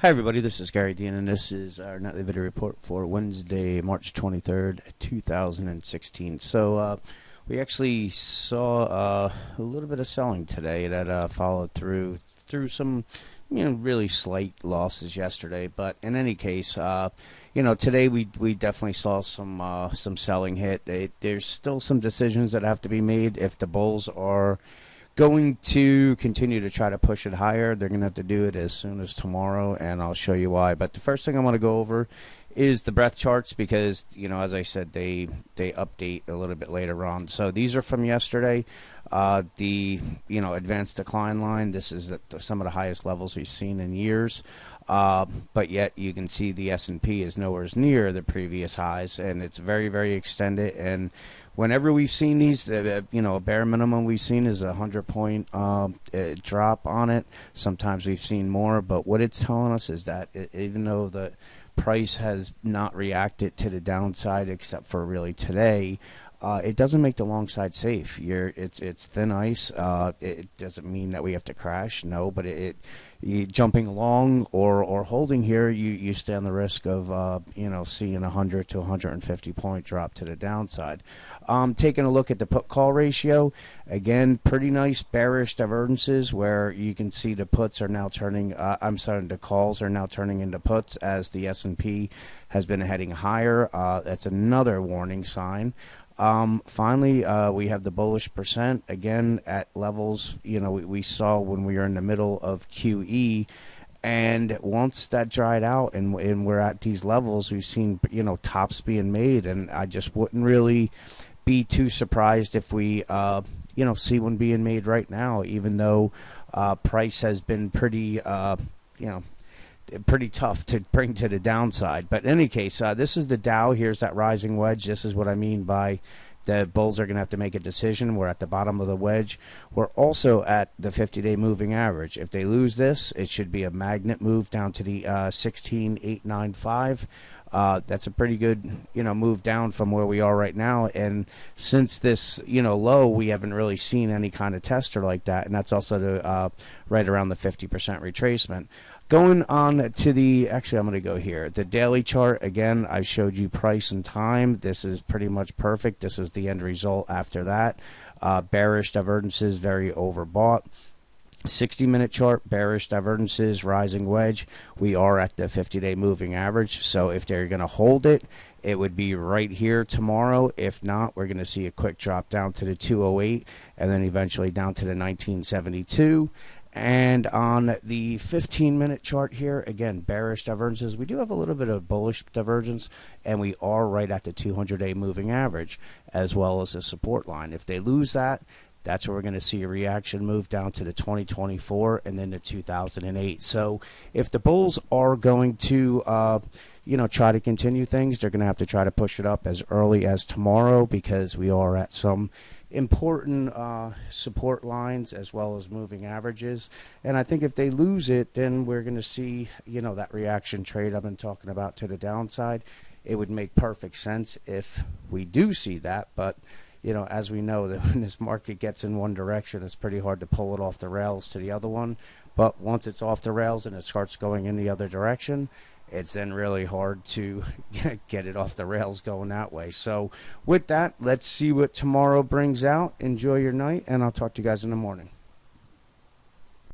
Hi everybody, this is Gary Dean and this is our nightly video report for Wednesday, March 23rd, 2016. We actually saw a little bit of selling today that followed through some really slight losses yesterday, but in any case, today we definitely saw some selling hit. There's still some decisions that have to be made if the bulls are going to continue to try to push it higher. They're going to have to do it as soon as tomorrow, and I'll show you why. But the first thing I want to go over is the breadth charts because, as I said, they update a little bit later on. So these are from yesterday. The advanced decline line, this is at some of the highest levels we've seen in years. But yet you can see the S&P is nowhere near the previous highs, and it's very, very extended. And whenever we've seen these, a bare minimum we've seen is a 100-point drop on it. Sometimes we've seen more, but what it's telling us is that even though the price has not reacted to the downside except for really today, it doesn't make the long side safe. It's thin ice. It doesn't mean that we have to crash, no, but jumping along or holding here, you stand the risk of seeing a 100 to 150 point drop to the downside. Taking a look at the put call ratio, again, pretty nice bearish divergences where you can see the puts are now turning. The calls are now turning into puts as the S&P has been heading higher. That's another warning sign. Finally, we have the bullish percent again at levels we saw when we were in the middle of QE, and once that dried out and we're at these levels, we've seen tops being made, and I just wouldn't really be too surprised if we see one being made right now, even though price has been pretty pretty tough to bring to the downside. But in any case, this is the Dow. Here's that rising wedge. This is what I mean by the bulls are going to have to make a decision. We're at the bottom of the wedge. We're also at the 50-day moving average. If they lose this, it should be a magnet move down to the 16,895. That's a pretty good move down from where we are right now, and since this low, we haven't really seen any kind of tester like that, and that's also the right around the 50% retracement. Going on to I'm going to go here. The daily chart, again, I showed you price and time. This is pretty much perfect. This is the end result after that. Bearish divergences, very overbought. 60-minute chart, bearish divergences, rising wedge. We are at the 50-day moving average, so if they're going to hold it, it would be right here tomorrow. If not, we're going to see a quick drop down to the 208 and then eventually down to the 1972. And on the 15-minute chart here, again, bearish divergences. We do have a little bit of bullish divergence, and we are right at the 200-day moving average as well as the support line. If they lose that, that's where we're going to see a reaction move down to the 2024 and then the 2008. So if the bulls are going to try to continue things, they're going to have to try to push it up as early as tomorrow because we are at some important support lines as well as moving averages. And I think if they lose it, then we're going to see that reaction trade I've been talking about to the downside. It would make perfect sense if we do see that, but as we know, that when this market gets in one direction, it's pretty hard to pull it off the rails to the other one. But once it's off the rails and it starts going in the other direction, it's then really hard to get it off the rails going that way. So with that, let's see what tomorrow brings out. Enjoy your night, and I'll talk to you guys in the morning.